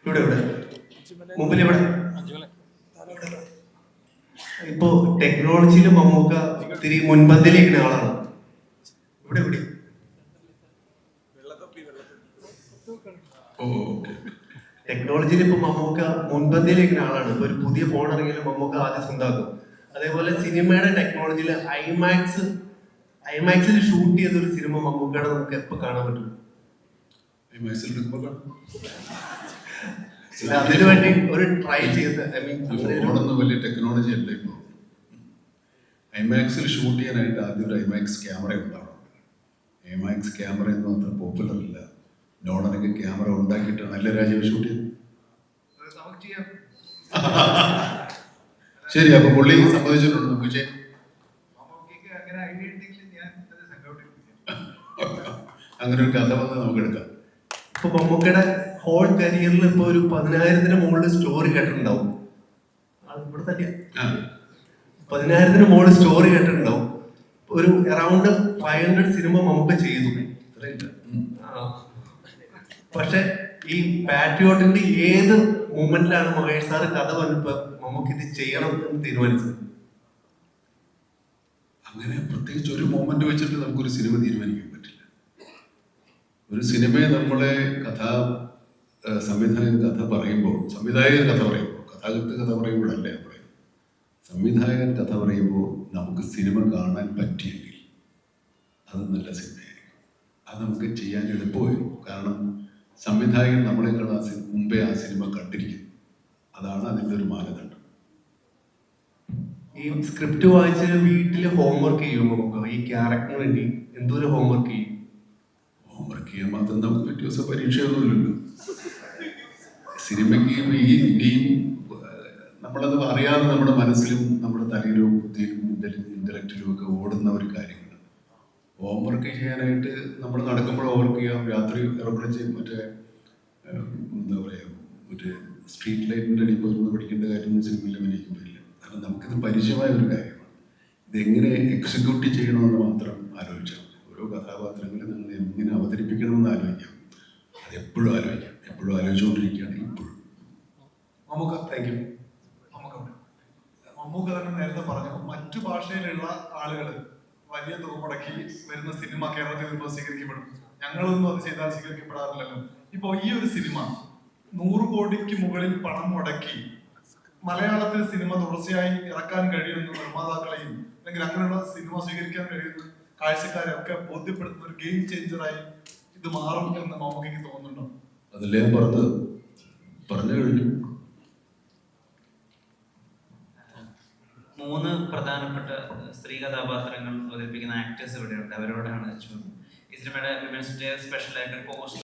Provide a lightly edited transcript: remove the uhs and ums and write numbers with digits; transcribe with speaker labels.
Speaker 1: ഇവിടെ ഇവിടെ മുമ്പിൽ ഇവിടെ ഇപ്പോ ടെക്നോളജിയിൽ മമ്മൂക്ക ഇത്തിരി മുൻപന്തിയിലേക്കുന്ന ആളാണ്. ഇവിടെ ഇവിടെ ടെക്നോളജിയിൽ ഇപ്പൊ മമ്മൂക്ക മുൻപന്തിയിലേക്കുന്ന ആളാണ്. ഇപ്പൊ ഒരു പുതിയ ഫോൺ ഇറങ്ങിയാലും മമ്മൂക്ക ആദ്യം സ്വന്തമാക്കും. അതേപോലെ സിനിമയുടെ ടെക്നോളജിയിൽ ഐമാക്സിൽ ഷൂട്ട് ചെയ്തൊരു സിനിമ മമ്മൂക്കയുടെ നമുക്ക് എപ്പോ കാണാൻ പറ്റും? അതിനു വേണ്ടി ഒരു ട്രൈ ചെയ്ത്
Speaker 2: വലിയ ടെക്നോളജി അല്ല ഇപ്പോൾ. ഐമാക്സിൽ ഷൂട്ട് ചെയ്യാനായിട്ട് ആദ്യം ഒരു ഐമാക്സ് ക്യാമറ ഉണ്ടാവണം. ഐമാക്സ് ക്യാമറ ഒന്നും അത്ര പോപ്പുലർ അല്ല. നോളനൊക്കെ ക്യാമറ ഉണ്ടാക്കിയിട്ടാണ് നല്ല രാജ്യം ഷൂട്ട് ചെയ്തത്. ശരി, അപ്പൊ പുള്ളി സമ്മതിച്ചിട്ടുണ്ട്. പക്ഷേ അങ്ങനെ ഒരു കഥ വന്ന് നമുക്ക് എടുക്കാം.
Speaker 1: ഇപ്പൊ മമ്മൂക്കയുടെ ഹോൾ കരിയറിൽ ഇപ്പൊ ഒരു 10,000-ന് മുകളിൽ സ്റ്റോറി കേട്ടിട്ടുണ്ടാവും. ഇവിടെ തന്നെ 10,000-ന് മുകളിൽ സ്റ്റോറി കേട്ടിട്ടുണ്ടാവും. ഒരു അറൌണ്ട് 500 സിനിമ മമ്മൂക്ക ചെയ്തു. പക്ഷെ ഈ പാട്രിയോട്ടിന്റെ ഏത് മൂമെന്റിലാണ് മഹേഷ് സാറ് കഥ പറഞ്ഞപ്പോ മമ്മൂക്ക് ഇത് ചെയ്യണം എന്ന് തീരുമാനിച്ചത്?
Speaker 2: അങ്ങനെ പ്രത്യേകിച്ച് ഒരു മൂമെന്റ് വെച്ചിട്ട് നമുക്കൊരു സിനിമ തീരുമാനിക്കാൻ പറ്റില്ല. ഒരു സിനിമയെ നമ്മളെ സംവിധായകൻ കഥ പറയുമ്പോൾ കഥാകൃത്ത് കഥ പറയുമ്പോഴല്ല ഞാൻ പറയും. സംവിധായകൻ കഥ പറയുമ്പോൾ നമുക്ക് സിനിമ കാണാൻ പറ്റിയെങ്കിൽ അത് നല്ല സിനിമയായിരിക്കും. അത് നമുക്ക് ചെയ്യാൻ എളുപ്പമായിരിക്കും. കാരണം സംവിധായകൻ നമ്മളെക്കാൾ മുമ്പേ ആ സിനിമ കണ്ടിരിക്കുന്നു. അതാണ് അതിൻ്റെ ഒരു മാനദണ്ഡം.
Speaker 1: ഈ സ്ക്രിപ്റ്റ് വായിച്ച് വീട്ടില് ഹോംവർക്ക് ചെയ്യുമ്പോൾ ഈ ക്യാരക്ടറിന് വേണ്ടി എന്തോരം ഹോംവർക്ക് ചെയ്യും?
Speaker 2: ഹോംവർക്ക് ചെയ്യാൻ മാത്രം നമുക്ക് പിറ്റേ ദിവസം പരീക്ഷയൊന്നുമില്ലല്ലോ. സിനിമയ്ക്ക് ഇനിയും നമ്മളത് അറിയാതെ നമ്മുടെ മനസ്സിലും നമ്മുടെ തലയിലും ബുദ്ധിയിലും ഇന്റലക്റ്റിലും ഒക്കെ ഓടുന്ന ഒരു കാര്യങ്ങൾ. ഹോംവർക്ക് ചെയ്യാനായിട്ട് നമ്മൾ നടക്കുമ്പോൾ ഹോംവർക്ക് ചെയ്യാം, രാത്രി ഇറങ്ങുന്ന ചെയ്യും. എന്താ പറയുക, സ്ട്രീറ്റ് ലൈറ്റിൻ്റെ അടിയിൽ പോയിരുന്നു പഠിക്കേണ്ട കാര്യമൊന്നും സിനിമയിൽ അഭിനയിക്കുന്നില്ല. കാരണം നമുക്കിത് പരിചയമായ ഒരു കാര്യമാണ്. ഇതെങ്ങനെ എക്സിക്യൂട്ട് ചെയ്യണമെന്ന് മാത്രം ആലോചിച്ചാൽ മതി. ഓരോ കഥാപാത്രങ്ങളെ നിങ്ങൾ എങ്ങനെ അവതരിപ്പിക്കണമെന്ന് ആലോചിക്കാം. അതെപ്പോഴും ആലോചിച്ചുകൊണ്ടിരിക്കുകയാണ് ഇപ്പോഴും.
Speaker 3: മമ്മൂക്ക തന്നെ നേരത്തെ പറഞ്ഞു, മറ്റു ഭാഷയിലുള്ള ആളുകൾ വലിയ തുക മുടക്കി വരുന്ന സിനിമ കേരളത്തിൽ വരുമ്പോൾ സ്വീകരിക്കപ്പെടും. ഞങ്ങളൊന്നും അത് ചെയ്താൽ സ്വീകരിക്കപ്പെടാറില്ലല്ലോ. ഇപ്പൊ ഈ ഒരു സിനിമ 100 കോടിക്ക് മുകളിൽ പണം മുടക്കി മലയാളത്തിൽ സിനിമ തുടർച്ചയായി ഇറക്കാൻ കഴിയുന്ന നിർമ്മാതാക്കളെയും അല്ലെങ്കിൽ അങ്ങനെയുള്ള സിനിമ സ്വീകരിക്കാൻ കഴിയുന്ന കാഴ്ചക്കാരെ ഒക്കെ ബോധ്യപ്പെടുത്തുന്ന ഒരു ഗെയിം ചേഞ്ചറായി ഇത് മാറും എന്ന് മമ്മൂക്കയ്ക്ക് തോന്നുന്നുണ്ടോ?
Speaker 2: അതല്ലേ പറഞ്ഞു കഴിഞ്ഞു.
Speaker 4: 3 പ്രധാനപ്പെട്ട സ്ത്രീ കഥാപാത്രങ്ങൾ അവതരിപ്പിക്കുന്ന ആക്ടേഴ്സ് ഇവിടെയുണ്ട്. അവരോടാണ് ചോദ്യം. ഈ സിനിമയുടെ വിമൻസ് ഡേ സ്പെഷ്യലായിട്ട് പോസ്റ്റ്